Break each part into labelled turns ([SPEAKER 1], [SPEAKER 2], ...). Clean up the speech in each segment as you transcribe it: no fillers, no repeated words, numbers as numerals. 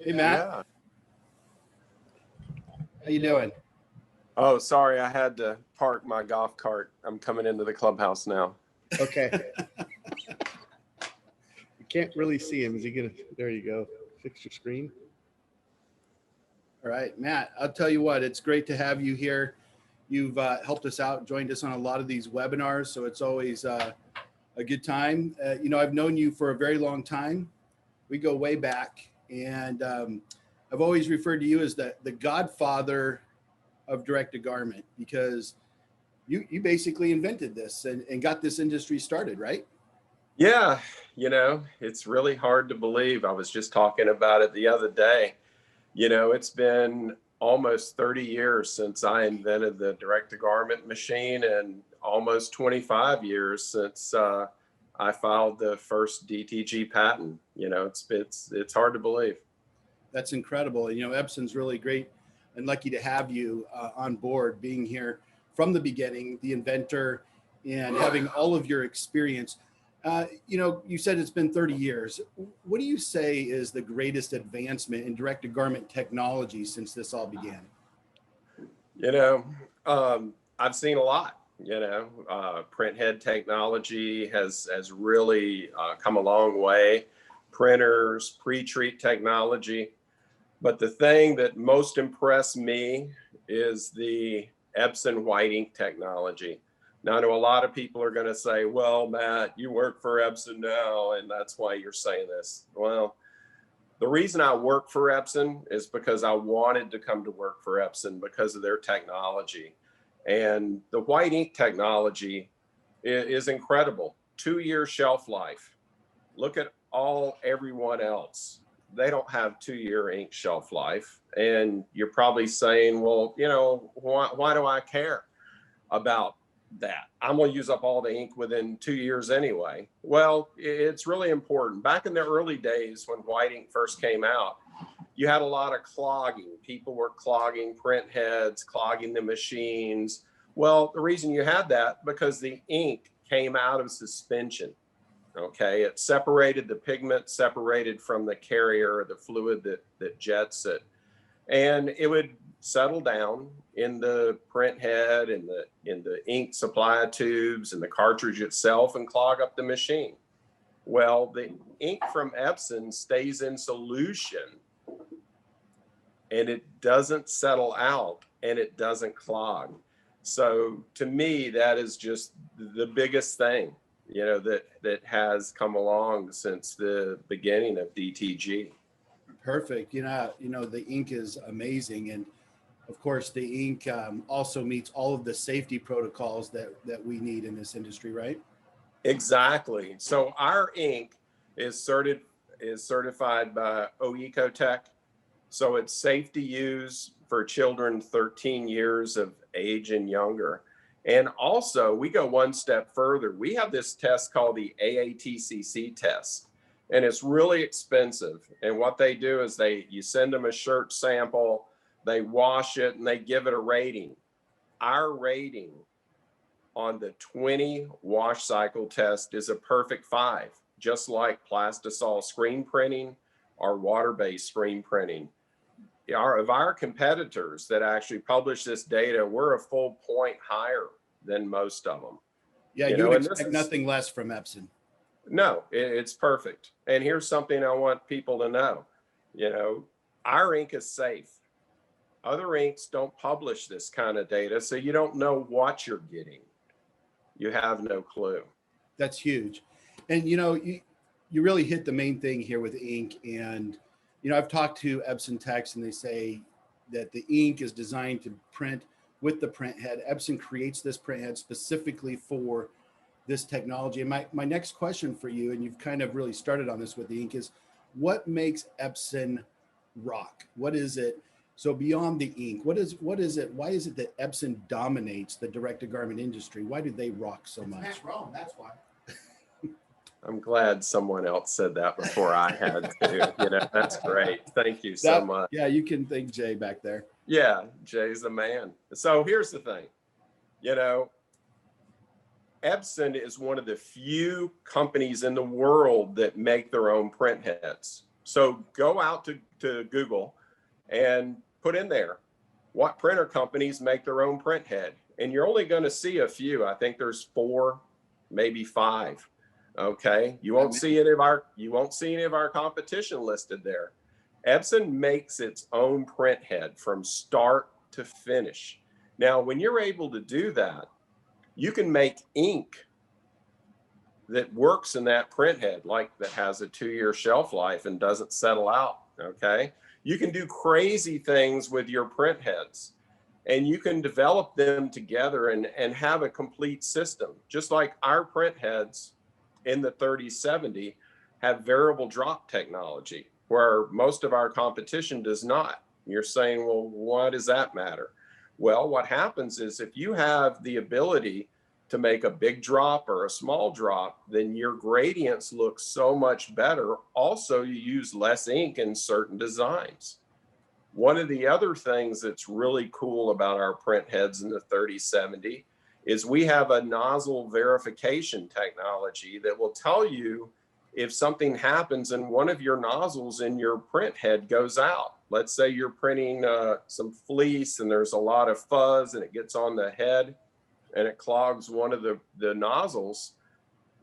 [SPEAKER 1] Hey, Matt.
[SPEAKER 2] Yeah.
[SPEAKER 1] How you doing?
[SPEAKER 2] Oh, sorry, I had to park my golf cart. I'm coming into the clubhouse now.
[SPEAKER 1] Okay. You can't really see him. Is he gonna? There you go. Fix your screen. All right, Matt. I'll tell you what. It's great to have you here. You've helped us out, joined us on a lot of these webinars, so it's always a good time. I've known you for a very long time. We go way back, and I've always referred to you as the godfather of direct-to-garment, because you basically invented this and got this industry started, right?
[SPEAKER 2] Yeah, it's really hard to believe. I was just talking about it the other day. It's been almost 30 years since I invented the direct-to-garment machine, and almost 25 years since I filed the first DTG patent. It's hard to believe.
[SPEAKER 1] That's incredible. Epson's really great and lucky to have you on board, being here from the beginning, the inventor, and having all of your experience. You said it's been 30 years. What do you say is the greatest advancement in direct-to-garment technology since this all began?
[SPEAKER 2] I've seen a lot. Printhead technology has really come a long way. Printers, pre-treat technology. But the thing that most impressed me is the Epson white ink technology. Now, I know a lot of people are going to say, well, Matt, you work for Epson now, and that's why you're saying this. Well, the reason I work for Epson is because I wanted to come to work for Epson because of their technology. And the white ink technology is incredible. 2-year shelf life. Look at everyone else. They don't have 2-year ink shelf life. And you're probably saying, well, why do I care about that? I'm going to use up all the ink within 2 years anyway. Well, it's really important. Back in the early days when white ink first came out, you had a lot of clogging. People were clogging print heads, clogging the machines. Well, the reason you had that, because the ink came out of suspension. Okay, it separated the pigment, separated from the carrier, the fluid that jets it, and it would settle down in the print head and in the ink supply tubes and the cartridge itself and clog up the machine. Well, the ink from Epson stays in solution, and it doesn't settle out, and it doesn't clog. So to me, that is just the biggest thing that has come along since the beginning of DTG.
[SPEAKER 1] Perfect. The ink is amazing. And of course, the ink also meets all of the safety protocols that we need in this industry, right?
[SPEAKER 2] Exactly. So our ink is certified by OECOTEC. So it's safe to use for children 13 years of age and younger. And also, we go one step further. We have this test called the AATCC test, and it's really expensive. And what they do is you send them a shirt sample, they wash it, and they give it a rating. Our rating on the 20 wash cycle test is a perfect 5, just like plastisol screen printing or water-based screen printing. Of our competitors that actually publish this data, we're a full point higher than most of them.
[SPEAKER 1] Yeah, you would expect nothing less from Epson.
[SPEAKER 2] No, it's perfect. And here's something I want people to know. Our ink is safe. Other inks don't publish this kind of data, so you don't know what you're getting. You have no clue.
[SPEAKER 1] That's huge. And you really hit the main thing here with ink. And I've talked to Epson techs, and they say that the ink is designed to print with the print head. Epson creates this print head specifically for this technology. And my next question for you, and you've kind of really started on this with the ink, is what makes Epson rock? What is it? So beyond the ink, what is it? Why is it that Epson dominates the direct-to-garment industry? Why do they rock so much?
[SPEAKER 3] That's Rhome, that's why.
[SPEAKER 2] I'm glad someone else said that before I had to. That's great. Thank you so much.
[SPEAKER 1] Yeah, you can thank Jay back there.
[SPEAKER 2] Yeah, Jay's the man. So here's the thing. Epson is one of the few companies in the world that make their own print heads. So go out to Google and put in there what printer companies make their own print head. And you're only going to see a few. I think there's 4, maybe 5. Okay. You won't see any of our competition listed there. Epson makes its own print head from start to finish. Now, when you're able to do that, you can make ink that works in that print head, like that has a 2-year shelf life and doesn't settle out. Okay. You can do crazy things with your print heads, and you can develop them together and have a complete system. Just like our print heads in the 3070 have variable drop technology, where most of our competition does not. You're saying, well, why does that matter? Well, what happens is if you have the ability to make a big drop or a small drop, then your gradients look so much better. Also, you use less ink in certain designs. One of the other things that's really cool about our print heads in the 3070 is we have a nozzle verification technology that will tell you if something happens and one of your nozzles in your print head goes out. Let's say you're printing some fleece and there's a lot of fuzz and it gets on the head and it clogs one of the nozzles.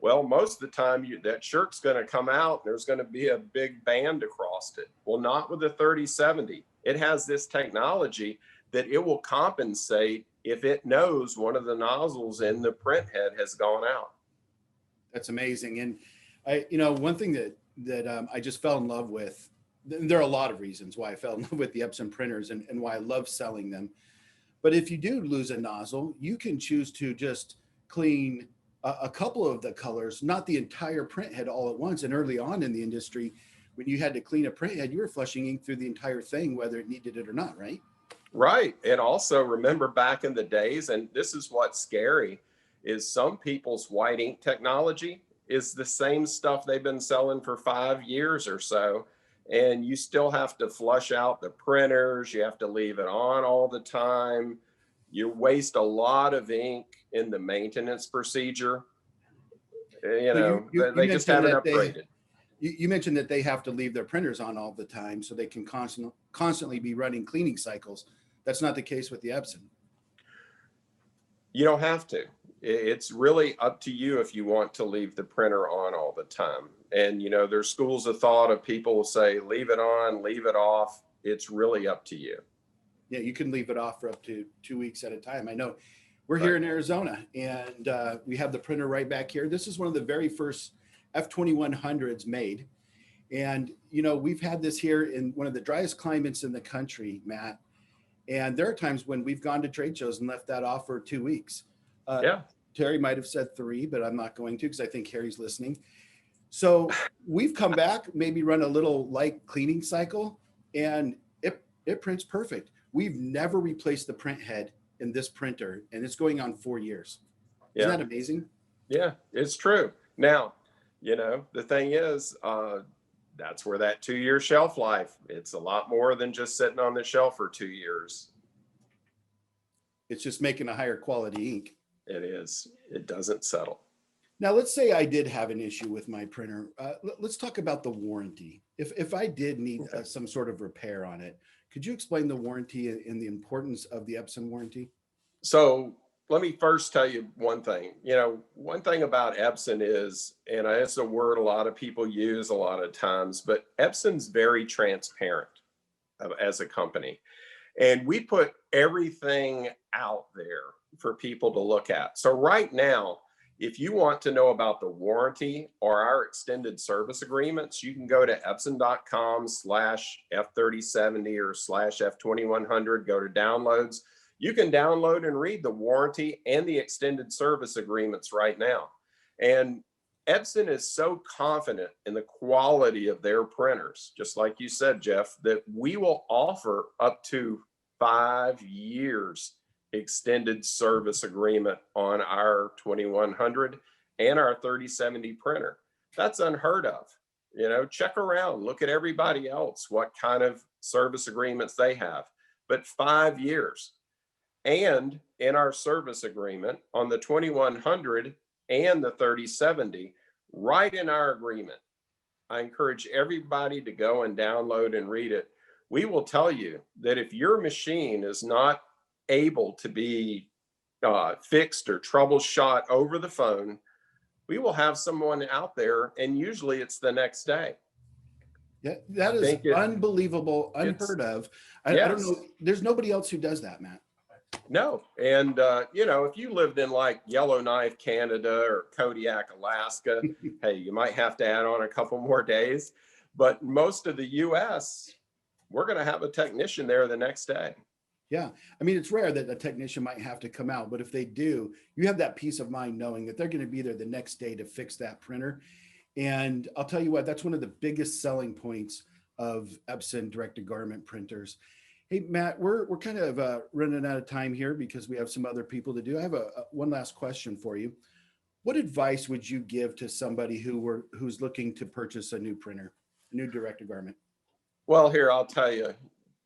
[SPEAKER 2] Well, most of the time that shirt's going to come out and there's going to be a big band across it. Well, not with the 3070. It has this technology that it will compensate if it knows one of the nozzles in the print head has gone out.
[SPEAKER 1] That's amazing. And one thing that I just fell in love with, there are a lot of reasons why I fell in love with the Epson printers and why I love selling them. But if you do lose a nozzle, you can choose to just clean a couple of the colors, not the entire print head all at once. And early on in the industry, when you had to clean a print head, you were flushing ink through the entire thing, whether it needed it or not, right?
[SPEAKER 2] Right. And also remember back in the days, and this is what's scary, is some people's white ink technology is the same stuff they've been selling for 5 years or so. And you still have to flush out the printers. You have to leave it on all the time. You waste a lot of ink in the maintenance procedure. They just haven't upgraded.
[SPEAKER 1] You mentioned that they have to leave their printers on all the time so they can constantly be running cleaning cycles. That's not the case with the Epson.
[SPEAKER 2] You don't have to. It's really up to you if you want to leave the printer on all the time. And, there's schools of thought of people who say, leave it on, leave it off. It's really up to you.
[SPEAKER 1] Yeah, you can leave it off for up to 2 weeks at a time. I know we're here in Arizona and we have the printer right back here. This is one of the very first F2100s made. And, we've had this here in one of the driest climates in the country, Matt. And there are times when we've gone to trade shows and left that off for 2 weeks. Terry might have said 3, but I'm not going to because I think Harry's listening. So we've come back, maybe run a little light cleaning cycle, and it prints perfect. We've never replaced the print head in this printer, and it's going on 4 years. Isn't that amazing?
[SPEAKER 2] Yeah, it's true. Now, the thing is, that's where that 2-year shelf life, it's a lot more than just sitting on the shelf for 2 years.
[SPEAKER 1] It's just making a higher quality ink.
[SPEAKER 2] It is. It doesn't settle.
[SPEAKER 1] Now, let's say I did have an issue with my printer. Let's talk about the warranty. If I did need some sort of repair on it, could you explain the warranty and the importance of the Epson warranty?
[SPEAKER 2] So let me first tell you one thing. One thing about Epson is, and it's a word a lot of people use a lot of times, but Epson's very transparent as a company. And we put everything out there for people to look at. So right now, if you want to know about the warranty or our extended service agreements, you can go to epson.com/F3070 or /F2100, go to downloads. You can download and read the warranty and the extended service agreements right now. And Epson is so confident in the quality of their printers, just like you said, Jeff, that we will offer up to 5 years extended service agreement on our 2100 and our 3070 printer. That's unheard of. Check around, look at everybody else, what kind of service agreements they have, but 5 years. And in our service agreement on the 2100 and the 3070, right in our agreement, I encourage everybody to go and download and read it. We will tell you that if your machine is not able to be fixed or troubleshot over the phone, we will have someone out there, and usually it's the next day.
[SPEAKER 1] Yeah, that is unbelievable, unheard of. I don't know. There's nobody else who does that, Matt.
[SPEAKER 2] No. And, you know, if you lived in like Yellowknife, Canada or Kodiak, Alaska, hey, you might have to add on a couple more days. But most of the US, we're going to have a technician there the next day.
[SPEAKER 1] Yeah. I mean, it's rare that a technician might have to come out, but if they do, you have that peace of mind knowing that they're going to be there the next day to fix that printer. And I'll tell you what, that's one of the biggest selling points of Epson direct-to-garment printers. Hey, Matt, we're kind of running out of time here because we have some other people to do. I have one last question for you. What advice would you give to somebody who's looking to purchase a new printer, a new direct-to-garment?
[SPEAKER 2] Well, here, I'll tell you,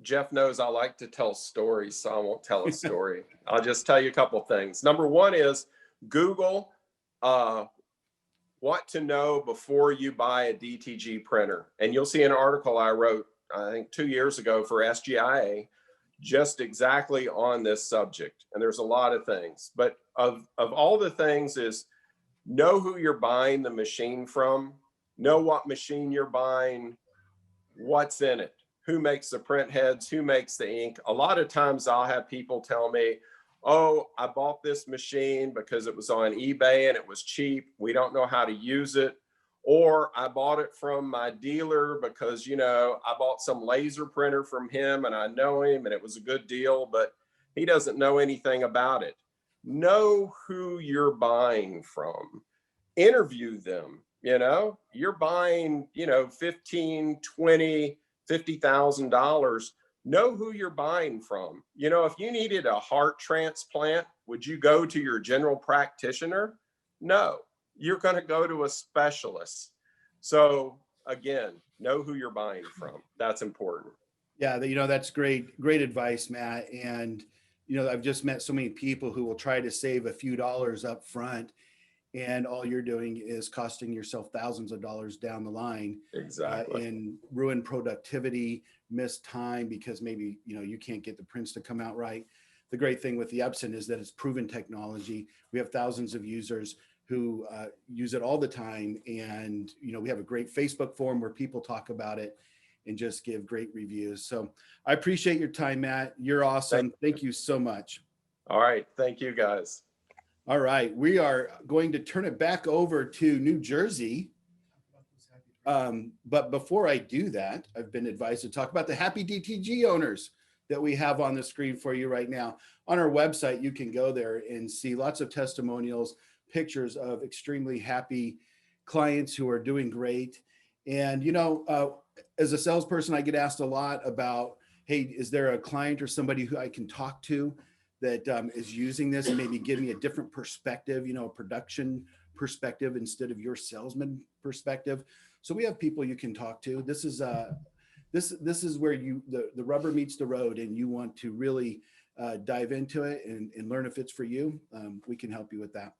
[SPEAKER 2] Jeff knows I like to tell stories, so I won't tell a story. I'll just tell you a couple things. Number one is Google what to know before you buy a DTG printer. And you'll see an article I wrote, I think 2 years ago for SGIA, just exactly on this subject. And there's a lot of things, but of all the things is know who you're buying the machine from, know what machine you're buying, what's in it, who makes the print heads, who makes the ink. A lot of times I'll have people tell me, oh, I bought this machine because it was on eBay and it was cheap. We don't know how to use it. Or I bought it from my dealer because, you know, I bought some laser printer from him and I know him and it was a good deal, but he doesn't know anything about it. Know who you're buying from. Interview them. You know, you're buying, you know, $15, $20, $50,000. Know who you're buying from. You know, if you needed a heart transplant, would you go to your general practitioner? No, you're going to go to a specialist. So again, know who you're buying from. That's important.
[SPEAKER 1] Yeah, you know, that's great advice, Matt. And, you know, I've just met so many people who will try to save a few dollars up front, and all you're doing is costing yourself thousands of dollars down the line.
[SPEAKER 2] Exactly.
[SPEAKER 1] And ruin productivity, miss time because maybe, you know, you can't get the prints to come out right. The great thing with the Epson is that it's proven technology. We have thousands of users who use it all the time. And, you know, we have a great Facebook forum where people talk about it and just give great reviews. So I appreciate your time, Matt. You're awesome. Thank you so much.
[SPEAKER 2] All right. Thank you, guys.
[SPEAKER 1] All right, we are going to turn it back over to New Jersey. But before I do that, I've been advised to talk about the happy DTG owners that we have on the screen for you right now. On our website, you can go there and see lots of testimonials, pictures of extremely happy clients who are doing great. And, you know, as a salesperson, I get asked a lot about, hey, is there a client or somebody who I can talk to that is using this and maybe give me a different perspective, you know, a production perspective instead of your salesman perspective. So we have people you can talk to. This is this is where the rubber meets the road, and you want to really dive into it and learn if it's for you. We can help you with that.